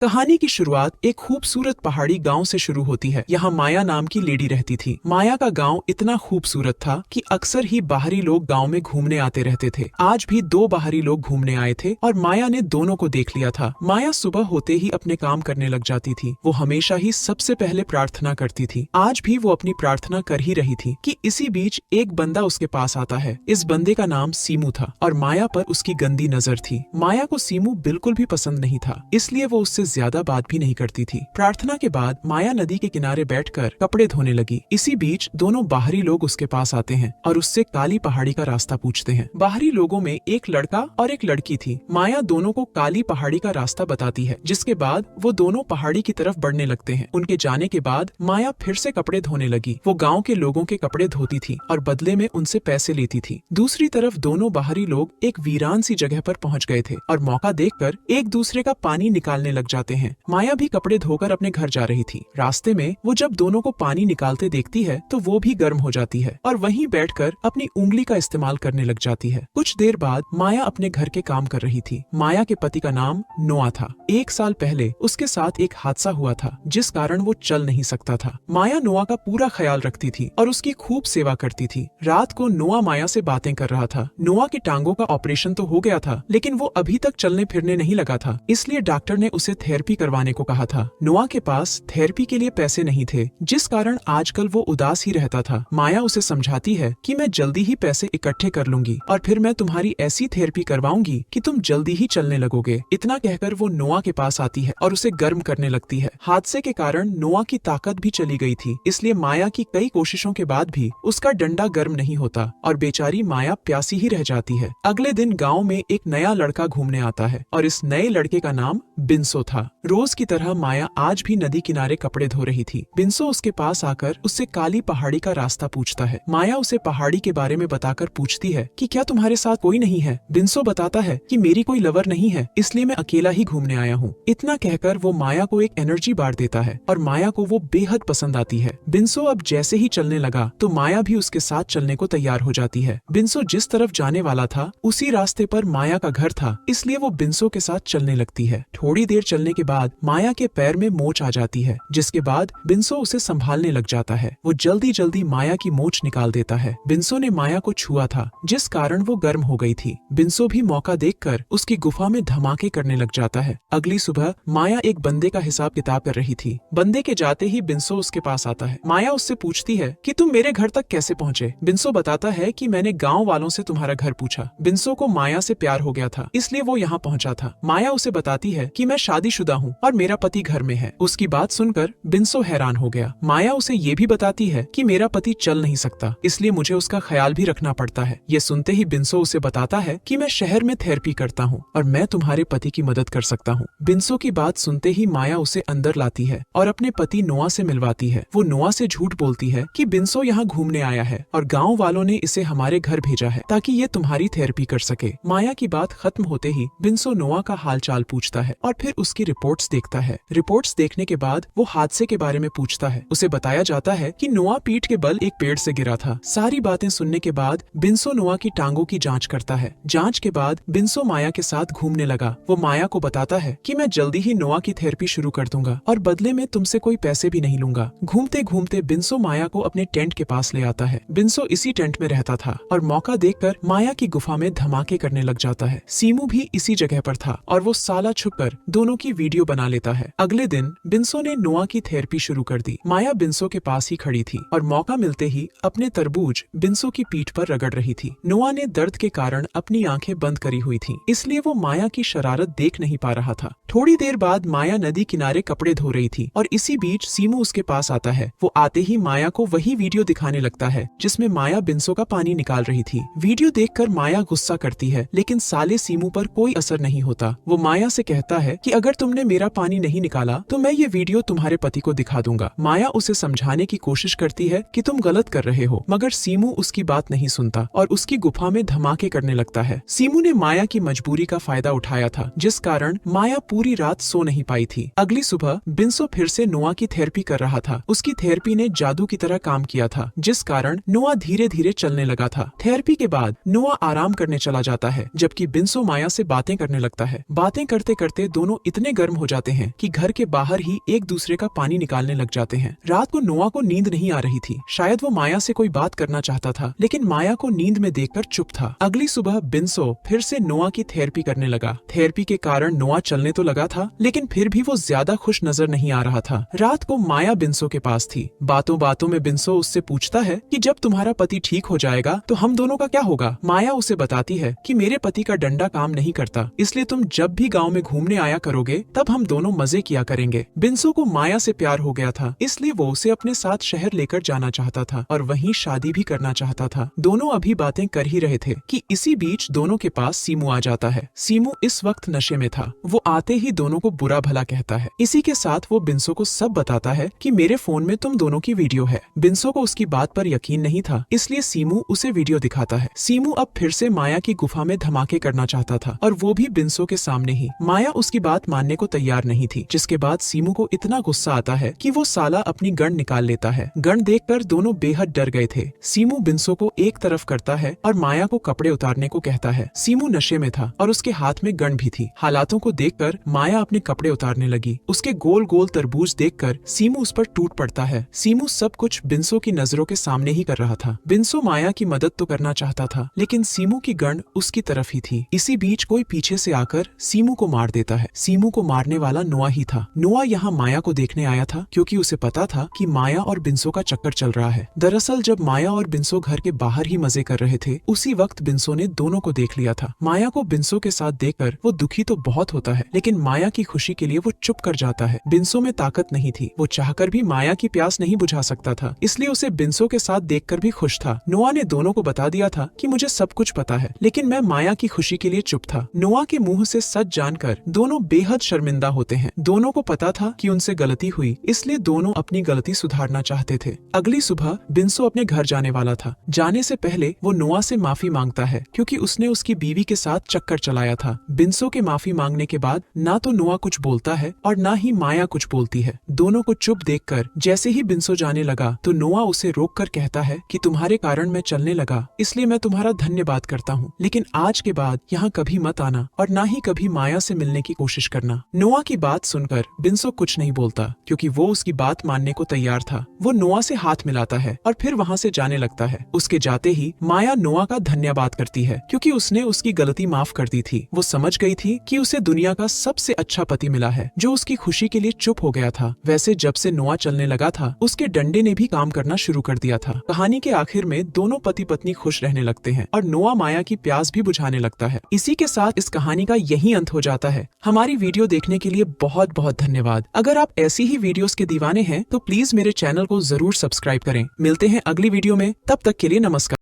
कहानी की शुरुआत एक खूबसूरत पहाड़ी गांव से शुरू होती है। यहाँ माया नाम की लेडी रहती थी। माया का गांव इतना खूबसूरत था कि अक्सर ही बाहरी लोग गांव में घूमने आते रहते थे। आज भी दो बाहरी लोग घूमने आए थे और माया ने दोनों को देख लिया था। माया सुबह होते ही अपने काम करने लग जाती थी। वो हमेशा ही सबसे पहले प्रार्थना करती थी। आज भी वो अपनी प्रार्थना कर ही रही थी कि इसी बीच एक बंदा उसके पास आता है। इस बंदे का नाम सीमू था और माया पर उसकी गंदी नजर थी। माया को सीमू बिल्कुल भी पसंद नहीं था, इसलिए वो उससे ज्यादा बात भी नहीं करती थी। प्रार्थना के बाद माया नदी के किनारे बैठकर कपड़े धोने लगी। इसी बीच दोनों बाहरी लोग उसके पास आते हैं और उससे काली पहाड़ी का रास्ता पूछते हैं। बाहरी लोगों में एक लड़का और एक लड़की थी। माया दोनों को काली पहाड़ी का रास्ता बताती है, जिसके बाद वो दोनों पहाड़ी की तरफ बढ़ने लगते हैं। उनके जाने के बाद माया फिर से कपड़े धोने लगी। वो गाँव के लोगों के कपड़े धोती थी और बदले में उनसे पैसे लेती थी। दूसरी तरफ दोनों बाहरी लोग एक वीरान सी जगह पर पहुँच गए थे और मौका देखकर एक दूसरे का पानी निकालने लग जाते हैं। माया भी कपड़े धोकर अपने घर जा रही थी। रास्ते में वो जब दोनों को पानी निकालते देखती है तो वो भी गर्म हो जाती है और वहीं बैठकर अपनी उंगली का इस्तेमाल करने लग जाती है। कुछ देर बाद माया अपने घर के काम कर रही थी। माया के पति का नाम नोआ था। एक साल पहले उसके साथ एक हादसा हुआ था, जिस कारण वो चल नहीं सकता था। माया नोआ का पूरा ख्याल रखती थी और उसकी खूब सेवा करती थी। रात को नोआ माया से बातें कर रहा था। नोआ के टांगों का ऑपरेशन तो हो गया था, लेकिन वो अभी तक चलने फिरने नहीं लगा था, इसलिए डॉक्टर ने उसे थेरेपी करवाने को कहा था। नोआ के पास थेरेपी के लिए पैसे नहीं थे, जिस कारण आजकल वो उदास ही रहता था। माया उसे समझाती है कि मैं जल्दी ही पैसे इकट्ठे कर लूंगी और फिर मैं तुम्हारी ऐसी थेरेपी करवाऊंगी कि तुम जल्दी ही चलने लगोगे। इतना कहकर वो नोआ के पास आती है और उसे गर्म करने लगती है। हादसे के कारण नोआ की ताकत भी चली गई थी, इसलिए माया की कई कोशिशों के बाद भी उसका डंडा गर्म नहीं होता और बेचारी माया प्यासी ही रह जाती है। अगले दिन गाँव में एक नया लड़का घूमने आता है और इस नए लड़के का नाम बिंसो था। रोज की तरह माया आज भी नदी किनारे कपड़े धो रही थी। बिंसो उसके पास आकर उससे काली पहाड़ी का रास्ता पूछता है। माया उसे पहाड़ी के बारे में बताकर पूछती है कि क्या तुम्हारे साथ कोई नहीं है। बिंसो बताता है कि मेरी कोई लवर नहीं है, इसलिए मैं अकेला ही घूमने आया हूँ। इतना कहकर वो माया को एक एनर्जी बार देता है और माया को वो बेहद पसंद आती है। बिंसो अब जैसे ही चलने लगा तो माया भी उसके साथ चलने को तैयार हो जाती है। बिंसो जिस तरफ जाने वाला था उसी रास्ते पर माया का घर था, इसलिए वो बिंसो के साथ चलने लगती है। थोड़ी देर चलने के बाद माया के पैर में मोच आ जाती है, जिसके बाद बिंसो उसे संभालने लग जाता है। वो जल्दी जल्दी माया की मोच निकाल देता है। बिंसो ने माया को छुआ था, जिस कारण वो गर्म हो गई थी। बिंसो भी मौका देखकर उसकी गुफा में धमाके करने लग जाता है। अगली सुबह माया एक बंदे का हिसाब किताब कर रही थी। बंदे के जाते ही बिंसो उसके पास आता है। माया उससे पूछती है कि तुम मेरे घर तक कैसे पहुँचे। बिंसो बताता है कि मैंने गाँव वालों से तुम्हारा घर पूछा। बिंसो को माया से प्यार हो गया था, इसलिए वो यहाँ पहुँचा था। माया उसे बताती है कि मैं शादीशुदा हूँ और मेरा पति घर में है। उसकी बात सुनकर बिंसो हैरान हो गया। माया उसे ये भी बताती है कि मेरा पति चल नहीं सकता, इसलिए मुझे उसका ख्याल भी रखना पड़ता है। ये सुनते ही बिंसो उसे बताता है कि मैं शहर में थेरेपी करता हूँ और मैं तुम्हारे पति की मदद कर सकता हूँ। बिंसो की बात सुनते ही माया उसे अंदर लाती है और अपने पति नोआ से मिलवाती है। वो नोआ से झूठ बोलती है कि बिंसो यहाँ घूमने आया है और गाँव वालों ने इसे हमारे घर भेजा है ताकि ये तुम्हारी थेरेपी कर सके। माया की बात खत्म होते ही बिंसो नोआ का हाल चाल पूछता है और फिर उसकी रिपोर्ट्स देखता है। रिपोर्ट्स देखने के बाद वो हादसे के बारे में पूछता है। उसे बताया जाता है कि नोआ पीठ के बल एक पेड़ से गिरा था। सारी बातें सुनने के बाद बिंसो नोआ की टांगों की जांच करता है। जांच के बाद बिंसो माया के साथ घूमने लगा। वो माया को बताता है कि मैं जल्दी ही नोआ की थेरेपी शुरू कर दूंगा और बदले में तुमसे कोई पैसे भी नहीं लूंगा। घूमते घूमते बिंसो माया को अपने टेंट के पास ले आता है। बिंसो इसी टेंट में रहता था और मौका देखकर माया की गुफा में धमाके करने लग जाता है। सीमू भी इसी जगह पर था और वो साला छुपकर दोनों की वीडियो बना लेता है। अगले दिन बिंसो ने नोआ की थेरेपी शुरू कर दी। माया बिंसो के पास ही खड़ी थी और मौका मिलते ही अपने तरबूज बिंसो की पीठ पर रगड़ रही थी। नोआ ने दर्द के कारण अपनी आंखें बंद करी हुई थी, इसलिए वो माया की शरारत देख नहीं पा रहा था। थोड़ी देर बाद माया नदी किनारे कपड़े धो रही थी और इसी बीच सीमू उसके पास आता है। वो आते ही माया को वही वीडियो दिखाने लगता है जिसमें माया बिंसो का पानी निकाल रही थी। वीडियो देखकर माया गुस्सा करती है, लेकिन साले सीमू पर कोई असर नहीं होता। वो माया से कहता है कि अगर तुमने मेरा पानी नहीं निकाला तो मैं ये वीडियो तुम्हारे पति को दिखा दूंगा। माया उसे समझाने की कोशिश करती है कि तुम गलत कर रहे हो, मगर सीमू उसकी बात नहीं सुनता और उसकी गुफा में धमाके करने लगता है। सीमू ने माया की मजबूरी का फायदा उठाया था, जिस कारण माया पूरी रात सो नहीं पाई थी। अगली सुबह बिंसो फिर से नोआ की थेरेपी कर रहा था। उसकी थेरेपी ने जादू की तरह काम किया था, जिस कारण नोआ धीरे धीरे चलने लगा था। थेरेपी के बाद नोआ आराम करने चला जाता है, जबकि बिंसो माया से बातें करने लगता है। बातें करते करते दोनों इतने गर्म हो जाते हैं कि घर के बाहर ही एक दूसरे का पानी निकालने लग जाते हैं। रात को नोआ को नींद नहीं आ रही थी। शायद वो माया से कोई बात करना चाहता था, लेकिन माया को नींद में देखकर चुप था। अगली सुबह बिन्सो फिर से नोआ की थेरेपी करने लगा। थेरेपी के कारण नोआ चलने तो लगा था, लेकिन फिर भी वो ज्यादा खुश नजर नहीं आ रहा था। रात को माया बिन्सो के पास थी। बातों बातों में बिन्सो उससे पूछता है कि जब तुम्हारा पति ठीक हो जाएगा तो हम दोनों का क्या होगा। माया उसे बताती है कि मेरे पति का डंडा काम नहीं करता, इसलिए तुम जब भी गांव में घूमने आया करोगे तब हम दोनों मजे किया करेंगे। बिन्सो को माया से प्यार हो गया था, इसलिए वो उसे अपने साथ शहर लेकर जाना चाहता था और वहीं शादी भी करना चाहता था। दोनों अभी बातें कर ही रहे थे कि इसी बीच दोनों के पास सीमू आ जाता है। सीमू इस वक्त नशे में था। वो आते ही दोनों को बुरा भला कहता है। इसी के साथ वो बिन्सो को सब बताता है कि मेरे फोन में तुम दोनों की वीडियो है। बिन्सो को उसकी बात पर यकीन नहीं था, इसलिए सीमू उसे वीडियो दिखाता है। सीमू अब फिर से माया की गुफा में धमाके करना चाहता था, और वो भी बिन्सो के सामने ही। माया उसकी बात मानने को तैयार नहीं थी, जिसके बाद सीमू को इतना गुस्सा आता है कि वो साला अपनी गन निकाल लेता है। गन देखकर दोनों बेहद डर गए थे। सीमू बिन्सो को एक तरफ करता है और माया को कपड़े उतारने को कहता है। सीमू नशे में था और उसके हाथ में गन भी थी। हालातों को देखकर माया अपने कपड़े उतारने लगी। उसके गोल गोल तरबूज देखकर सीमू उस पर टूट पड़ता है। सीमू सब कुछ बिन्सो की नजरों के सामने ही कर रहा था। बिन्सो माया की मदद तो करना चाहता था, लेकिन सीमू की गन उसकी तरफ ही थी। इसी बीच कोई पीछे से आकर सीमू को मार देता है। सीमू को मारने वाला नोआ ही था। नोआ यहाँ माया को देखने आया था, क्योंकि उसे पता था कि माया और बिन्सो का चक्कर चल रहा है। दरअसल जब माया और बिन्सो घर के बाहर ही मजे कर रहे थे, उसी वक्त बिन्सो ने दोनों को देख लिया था। माया को बिन्सो के साथ देखकर वो दुखी तो बहुत होता है, लेकिन माया की खुशी के लिए वो चुप कर जाता है। बिन्सो में ताकत नहीं थी। वो चाहकर भी माया की प्यास नहीं बुझा सकता था, इसलिए उसे बिन्सो के साथ देखकर भी खुश था। नोआ ने दोनों को बता दिया था कि मुझे सब कुछ पता है, लेकिन मैं माया की खुशी के लिए चुप था। नोआ के मुंह से सच जानकर दोनों बेहद शर्मिंदा होते हैं। दोनों को पता था कि उनसे गलती हुई, इसलिए दोनों अपनी गलती सुधारना चाहते थे। अगली सुबह बिन्सो अपने घर जाने वाला था। जाने से पहले वो नोआ से माफी मांगता है, क्योंकि उसने उसकी बीवी के साथ चक्कर चलाया था। बिन्सो के माफी मांगने के बाद ना तो नोआ कुछ बोलता है और ना ही माया कुछ बोलती है। दोनों को चुप देखकर जैसे ही बिन्सो जाने लगा तो नोआ उसे रोककर कहता है कि तुम्हारे कारण मैं चलने लगा, इसलिए मैं तुम्हारा धन्यवाद करता हूँ, लेकिन आज के बाद यहाँ कभी मत आना और ना ही कभी माया से मिलने की कोशिश करना। नोआ की बात सुनकर बिन्सो कुछ नहीं बोलता, क्योंकि वो उसकी बात मानने को तैयार था। वो नोआ से हाथ मिलाता है और फिर वहाँ से जाने लगता है। उसके जाते ही माया नोआ का धन्यवाद करती है, क्योंकि उसने उसकी गलती माफ कर दी थी। वो समझ गई थी कि उसे दुनिया का सबसे अच्छा पति मिला है, जो उसकी खुशी के लिए चुप हो गया था। वैसे जब से नोआ चलने लगा था, उसके डंडे ने भी काम करना शुरू कर दिया था। कहानी के आखिर में दोनों पति पत्नी खुश रहने लगते हैं और नोआ माया की प्यास भी बुझाने लगता है। इसी के साथ इस कहानी का यही अंत हो जाता है। हमारी वीडियो देखने के लिए बहुत बहुत धन्यवाद। अगर आप ऐसी ही वीडियोस के दीवाने हैं तो प्लीज मेरे चैनल को जरूर सब्सक्राइब करें। मिलते हैं अगली वीडियो में, तब तक के लिए नमस्कार।